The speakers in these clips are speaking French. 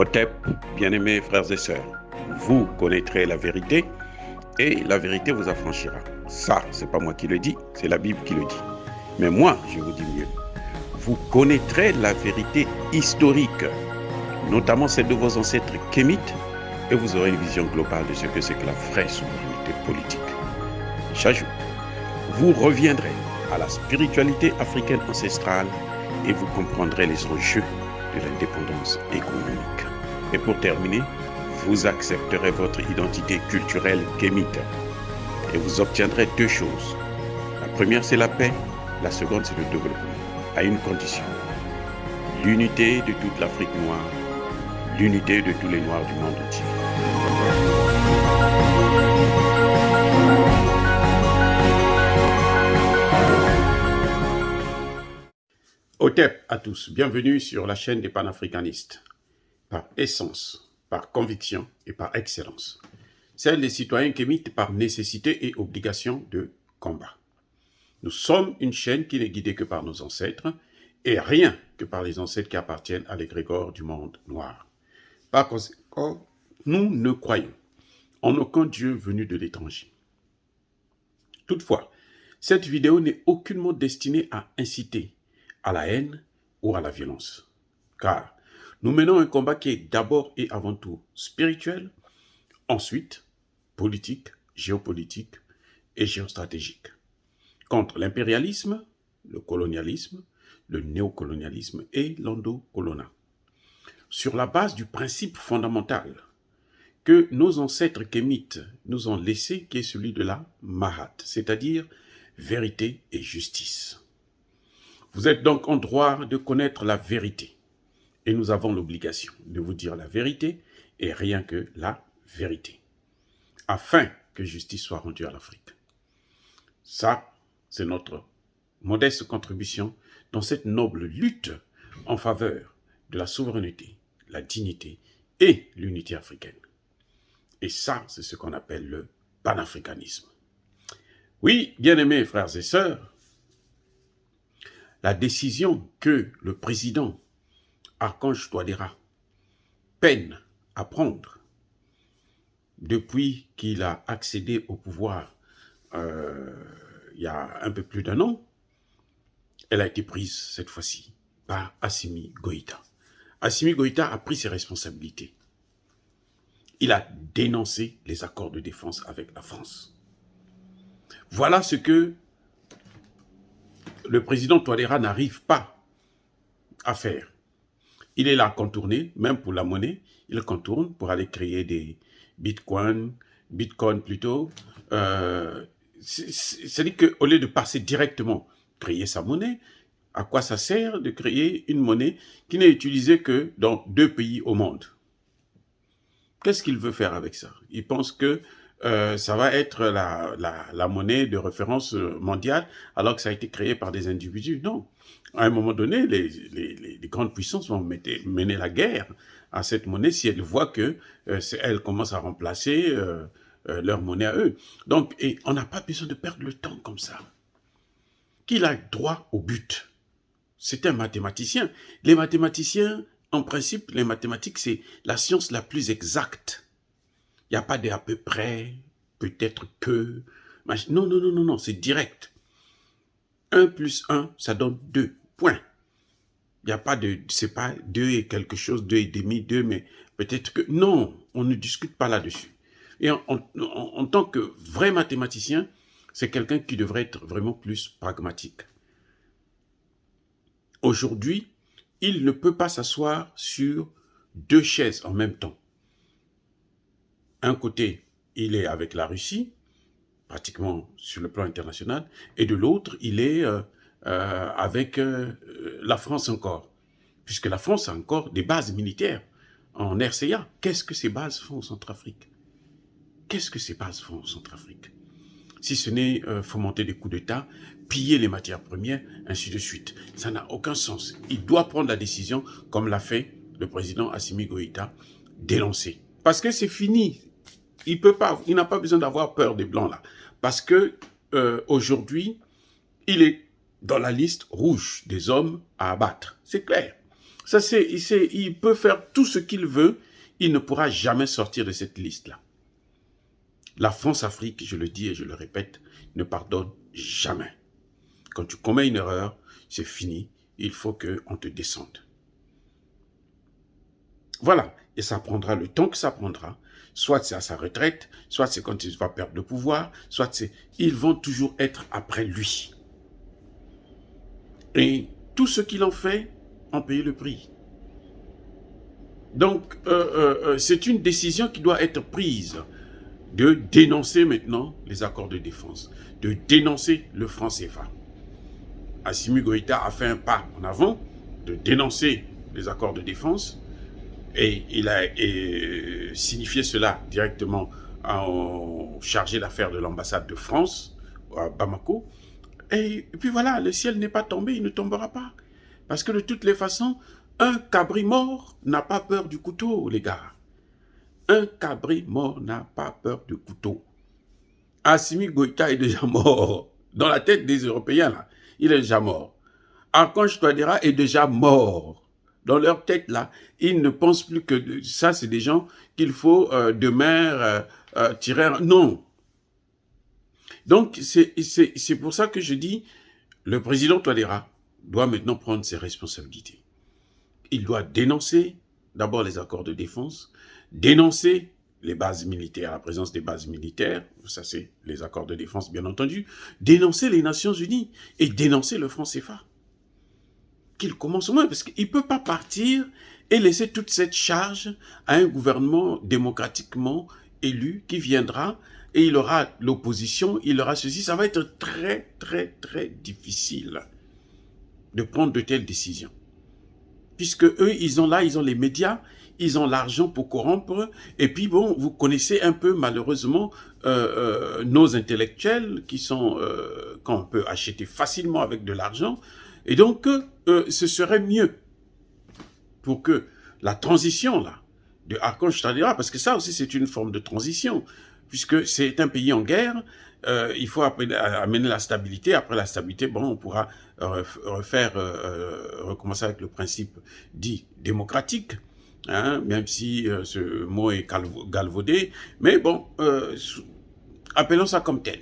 Otep, bien-aimés frères et sœurs, vous connaîtrez la vérité et la vérité vous affranchira. Ça, c'est pas moi qui le dis, c'est la Bible qui le dit. Mais moi, je vous dis mieux. Vous connaîtrez la vérité historique, notamment celle de vos ancêtres kémites, et vous aurez une vision globale de ce que c'est que la vraie souveraineté politique. J'ajoute, vous reviendrez à la spiritualité africaine ancestrale et vous comprendrez les enjeux de l'indépendance économique. Et pour terminer, vous accepterez votre identité culturelle kémite et vous obtiendrez deux choses. La première, c'est la paix. La seconde, c'est le développement, à une condition. L'unité de toute l'Afrique noire, l'unité de tous les Noirs du monde entier. Otep à tous, bienvenue sur la chaîne des panafricanistes. Par essence, par conviction et par excellence. Celle des citoyens kémites par nécessité et obligation de combat. Nous sommes une chaîne qui n'est guidée que par nos ancêtres et rien que par les ancêtres qui appartiennent à l'égrégore du monde noir. Par conséquent, nous ne croyons en aucun Dieu venu de l'étranger. Toutefois, cette vidéo n'est aucunement destinée à inciter à la haine ou à la violence. Car nous menons un combat qui est d'abord et avant tout spirituel, ensuite politique, géopolitique et géostratégique. Contre l'impérialisme, le colonialisme, le néocolonialisme et l'endocolonat. Sur la base du principe fondamental que nos ancêtres kémites nous ont laissé, qui est celui de la Mahat, c'est-à-dire vérité et justice. Vous êtes donc en droit de connaître la vérité. Et nous avons l'obligation de vous dire la vérité et rien que la vérité. Afin que justice soit rendue à l'Afrique. Ça, c'est notre modeste contribution dans cette noble lutte en faveur de la souveraineté, la dignité et l'unité africaine. Et ça, c'est ce qu'on appelle le panafricanisme. Oui, bien-aimés frères et sœurs, la décision que le président Archange Touadéra peine à prendre depuis qu'il a accédé au pouvoir il y a un peu plus d'un an, elle a été prise cette fois-ci par Assimi Goïta. Assimi Goïta a pris ses responsabilités. Il a dénoncé les accords de défense avec la France. Voilà ce que le président Touadéra n'arrive pas à faire. Il est là contourné, même pour la monnaie, il contourne pour aller créer des bitcoins plutôt. C'est-à-dire qu'au lieu de passer directement, créer sa monnaie, à quoi ça sert de créer une monnaie qui n'est utilisée que dans 2 pays au monde? Qu'est-ce qu'il veut faire avec ça? Il pense que ça va être la monnaie de référence mondiale, alors que ça a été créé par des individus. Non. À un moment donné, les grandes puissances vont mener la guerre à cette monnaie si elles voient que elles commencent à remplacer leur monnaie à eux. Donc, et on n'a pas besoin de perdre le temps comme ça. Qu'il a droit au but. C'est un mathématicien. Les mathématiciens, en principe, les mathématiques, c'est la science la plus exacte. Il n'y a pas de à peu près, peut-être que... Non, c'est direct. 1 plus 1, ça donne 2. Point. Il n'y a pas de... C'est pas 2 et quelque chose, 2 et demi, 2, mais peut-être que... Non, on ne discute pas là-dessus. Et en tant que vrai mathématicien, c'est quelqu'un qui devrait être vraiment plus pragmatique. Aujourd'hui, il ne peut pas s'asseoir sur 2 chaises en même temps. Un côté, il est avec la Russie, pratiquement sur le plan international, et de l'autre, il est avec la France encore, puisque la France a encore des bases militaires en RCA. Qu'est-ce que ces bases font en Centrafrique? Qu'est-ce que ces bases font en Centrafrique? Si ce n'est fomenter des coups d'État, piller les matières premières, ainsi de suite. Ça n'a aucun sens. Il doit prendre la décision, comme l'a fait le président Assimi Goïta, d'énoncer. Parce que c'est fini. Il n'a pas besoin d'avoir peur des Blancs là. Parce que aujourd'hui, il est dans la liste rouge des hommes à abattre. C'est clair. Il peut faire tout ce qu'il veut, il ne pourra jamais sortir de cette liste-là. La France-Afrique, je le dis et je le répète, ne pardonne jamais. Quand tu commets une erreur, c'est fini, il faut qu'on te descende. Voilà, et ça prendra le temps que ça prendra. Soit c'est à sa retraite, soit c'est quand il va perdre le pouvoir, soit c'est... Ils vont toujours être après lui. Et tout ce qu'il en fait ont payé le prix. Donc, c'est une décision qui doit être prise de dénoncer maintenant les accords de défense, de dénoncer le franc CFA. Assimi Goïta a fait un pas en avant de dénoncer les accords de défense et il a signifié cela directement au chargé d'affaires de l'ambassade de France à Bamako. Et puis voilà, le ciel n'est pas tombé, il ne tombera pas. Parce que de toutes les façons, un cabri mort n'a pas peur du couteau, les gars. Un cabri mort n'a pas peur du couteau. Assimi Goïta est déjà mort. Dans la tête des Européens, là, il est déjà mort. Archange Touadéra est déjà mort. Dans leur tête, là, ils ne pensent plus que ça, c'est des gens qu'il faut demain tirer... Non. Donc, c'est pour ça que je dis, le président Touadéra doit maintenant prendre ses responsabilités. Il doit dénoncer d'abord les accords de défense, dénoncer les bases militaires, la présence des bases militaires, ça c'est les accords de défense bien entendu, dénoncer les Nations Unies et dénoncer le franc CFA. Qu'il commence au moins, parce qu'il ne peut pas partir et laisser toute cette charge à un gouvernement démocratiquement élu qui viendra et il aura l'opposition, il aura ceci, ça va être très très très difficile de prendre de telles décisions. Puisque eux, ils ont les médias, ils ont l'argent pour corrompre, et puis bon, vous connaissez un peu malheureusement nos intellectuels qui sont, qu'on peut acheter facilement avec de l'argent, et donc ce serait mieux pour que la transition là, de Archange Touadéra, parce que ça aussi c'est une forme de transition, puisque c'est un pays en guerre, il faut amener la stabilité. Après la stabilité, bon, on pourra recommencer avec le principe dit démocratique, hein, même si ce mot est galvaudé, mais bon, appelons ça comme tel.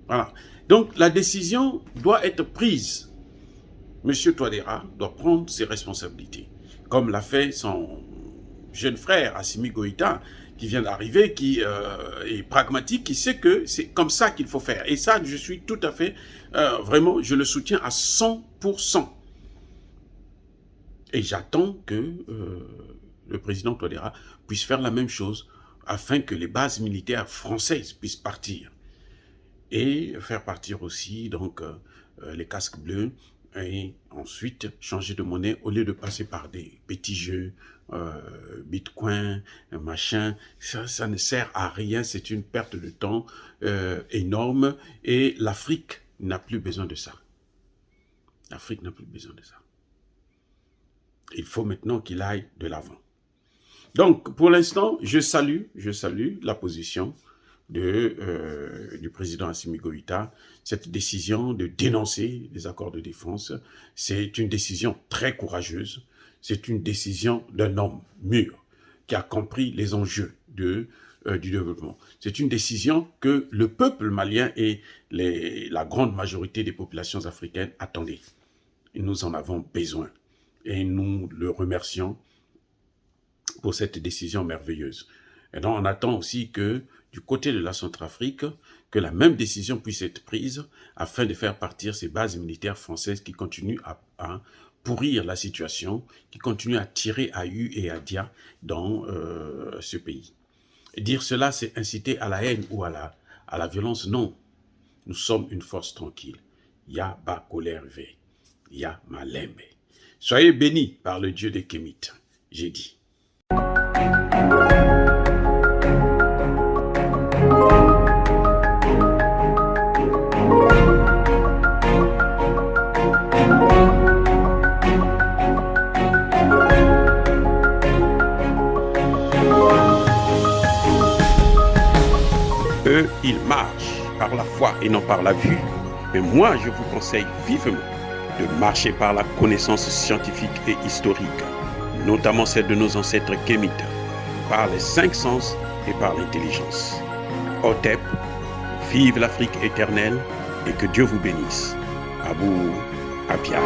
Voilà. Donc la décision doit être prise. Monsieur Touadéra doit prendre ses responsabilités, comme l'a fait son jeune frère Assimi Goïta, qui vient d'arriver, qui est pragmatique, qui sait que c'est comme ça qu'il faut faire. Et ça, je suis tout à fait, vraiment, je le soutiens à 100%. Et j'attends que le président Touadéra puisse faire la même chose, afin que les bases militaires françaises puissent partir. Et faire partir aussi, donc, les casques bleus, et ensuite changer de monnaie au lieu de passer par des petits jeux, Bitcoin, machin, ça ne sert à rien, c'est une perte de temps énorme et l'Afrique n'a plus besoin de ça. L'Afrique n'a plus besoin de ça. Il faut maintenant qu'il aille de l'avant. Donc, pour l'instant, je salue la position du président Assimi Goïta. Cette décision de dénoncer les accords de défense, c'est une décision très courageuse. C'est une décision d'un homme mûr qui a compris les enjeux du développement. C'est une décision que le peuple malien et la grande majorité des populations africaines attendaient. Et nous en avons besoin. Et nous le remercions pour cette décision merveilleuse. Et donc on attend aussi que du côté de la Centrafrique, que la même décision puisse être prise afin de faire partir ces bases militaires françaises qui continuent à pourrir la situation, qui continuent à tirer à U et à Dia dans ce pays. Et dire cela, c'est inciter à la haine ou à la violence. Non, nous sommes une force tranquille. Ya Bakolerve, Ya Malembe. Soyez bénis par le Dieu des Kémites, j'ai dit. Eux, ils marchent par la foi et non par la vue. Mais moi, je vous conseille vivement de marcher par la connaissance scientifique et historique, notamment celle de nos ancêtres kémites, par les 5 sens et par l'intelligence. Otep, vive l'Afrique éternelle et que Dieu vous bénisse. Abou Apia.